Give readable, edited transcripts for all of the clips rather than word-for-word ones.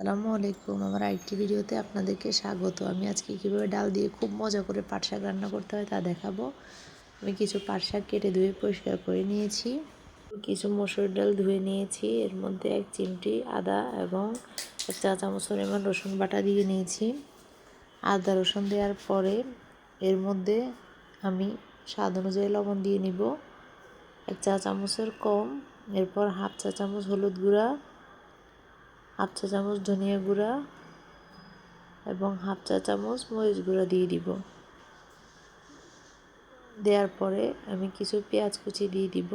আসসালামু আলাইকুম। আমার আরেকটি ভিডিওতে আপনাদেরকে স্বাগত। আমি আজকে কীভাবে ডাল দিয়ে খুব মজা করে পাট শাক রান্না করতে হয় তা দেখাবো। আমি কিছু পাট শাক কেটে ধুয়ে পরিষ্কার করে নিয়েছি। কিছু মসুর ডাল ধুয়ে নিয়েছি। এর মধ্যে 1 চিমটি আদা এবং 1 চা চামচ পরিমাণ রসুন বাটা দিয়ে নিয়েছি। আদা রসুন দেওয়ার পরে এর মধ্যে আমি স্বাদ অনুযায়ী লবণ দিয়ে নিব, 1 চা চামচের কম। এরপর 1/2 চা চামচ হলুদ গুঁড়া, 1/2 চা চামচ ধনিয়া গুঁড়া এবং 1/2 চা চামচ মরিচ গুঁড়া দিয়ে দিব। দেওয়ার পরে আমি কিছু পেঁয়াজ কুচি দিয়ে দিব।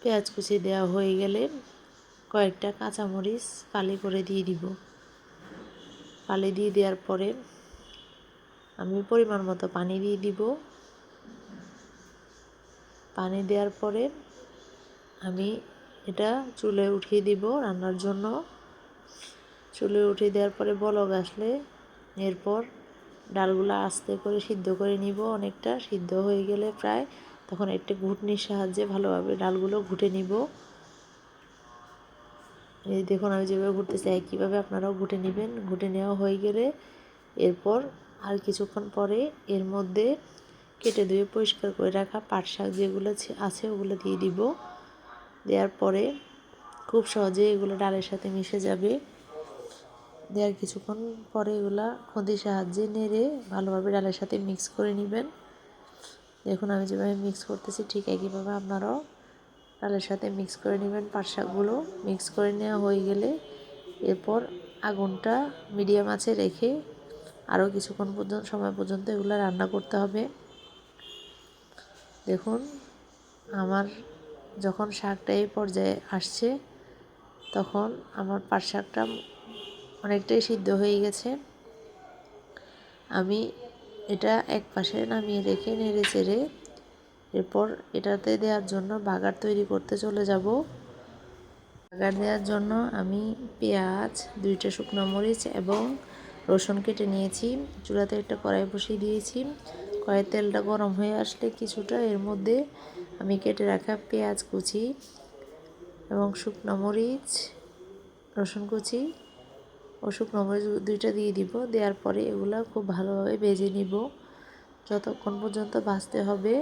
পেঁয়াজ কুচি দেওয়া হয়ে গেলে কয়েকটা কাঁচামরিচ ফালি করে দিয়ে দিব। ফালি দিয়ে দেওয়ার পরে আমি পরিমাণ মতো পানি দিয়ে দিব। পানি দেওয়ার পরে আমি এটা চুলে উঠিয়ে দিব রান্নার জন্য। চুলে উঠিয়ে দেওয়ার পরে বলক আসলে এরপর ডালগুলো আস্তে করে সিদ্ধ করে নিব। অনেকটা সিদ্ধ হয়ে গেলে প্রায় তখন একটা ঘুটনির সাহায্যে ভালোভাবে ডালগুলো ঘুটে নিব। এই দেখুন আমি যেভাবে ঘুরতেছি একইভাবে আপনারাও ঘুটে নেবেন। ঘুটে নেওয়া হয়ে গেলে এরপর আর কিছুক্ষণ পরে এর মধ্যে কেটে ধুয়ে পরিষ্কার করে রাখা পাট শাক যেগুলো আছে ওগুলো দিয়ে দিব। দেওয়ার পরে খুব সহজে এগুলো ডালের সাথে মিশে যাবে। দেওয়ার কিছুক্ষণ পরে এগুলা খুন্তির সাহায্যে নেড়ে ভালোভাবে ডালের সাথে মিক্স করে নেবেন। দেখুন আমি যেভাবে মিক্স করতেছি ঠিক একইভাবে আপনারাও ডালের সাথে মিক্স করে নেবেন। পাট শাকগুলো মিক্স করে নেওয়া হয়ে গেলে এরপর আগুনটা মিডিয়াম আঁচে রেখে আরও কিছুক্ষণ সময় পর্যন্ত এগুলো রান্না করতে হবে। দেখুন আমার যখন শাকটা এই পর্যায়ে আসছে তখন আমার পাট শাকটা অনেকটাই সিদ্ধ হয়ে গেছে। আমি এটা এক পাশে নামিয়ে রেখে নেড়ে চেড়ে এরপর এটাতে দেওয়ার জন্য বাগার তৈরি করতে চলে যাব। বাগার দেওয়ার জন্য আমি পেঁয়াজ, 2টা শুকনো মরিচ এবং রসুন কেটে নিয়েছি। চুলাতে একটা কড়াই বসিয়ে দিয়েছি। কড়াইয়ের তেলটা গরম হয়ে আসলে কিছুটা এর মধ্যে আমি কেটে রাখা পেঁয়াজ কুচি এবং শুকনো মরিচ, রসুন কুচি ও শুকনো মরিচ 2টা দিয়ে দিব। দেওয়ার পরে এগুলো খুব ভালোভাবে ভেজে নিব। যতক্ষণ পর্যন্ত ভাজতে হবে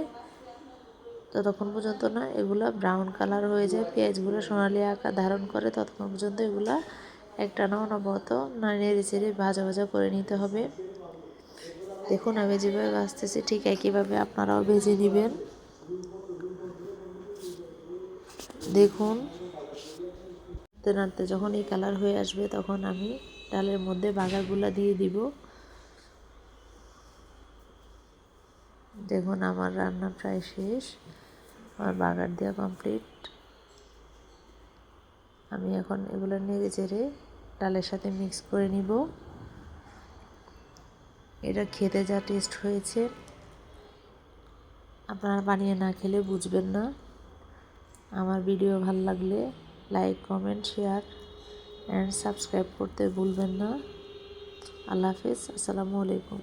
ততক্ষণ পর্যন্ত না এগুলো ব্রাউন কালার হয়ে যায়, পেঁয়াজগুলো সোনালি আকার ধারণ করে ততক্ষণ পর্যন্ত এগুলো একটানা অনবরত নেড়ে চেড়ে ভাজা ভাজা করে নিতে হবে। দেখুন আমি যেভাবে ভাজতেছি ঠিক একইভাবে আপনারাও ভেজে নেবেন। দেখুন নাড়তে নাড়তে যখন এই কালার হয়ে আসবে তখন আমি ডালের মধ্যে বাগারগুলো দিয়ে দিব। দেখুন আমার রান্না প্রায় শেষ, আমার বাগার দেওয়া কমপ্লিট। আমি এখন এগুলো নেড়ে চেড়ে ডালের সাথে মিক্স করে নিব। এটা খেতে যা টেস্ট হয়েছে আপনারা বানিয়ে না খেলে বুঝবেন না। আমার ভিডিও ভালো লাগলে like, comment, share and subscribe করতে ভুলবেন না। আল্লাহ হাফেজ। আসসালামু আলাইকুম।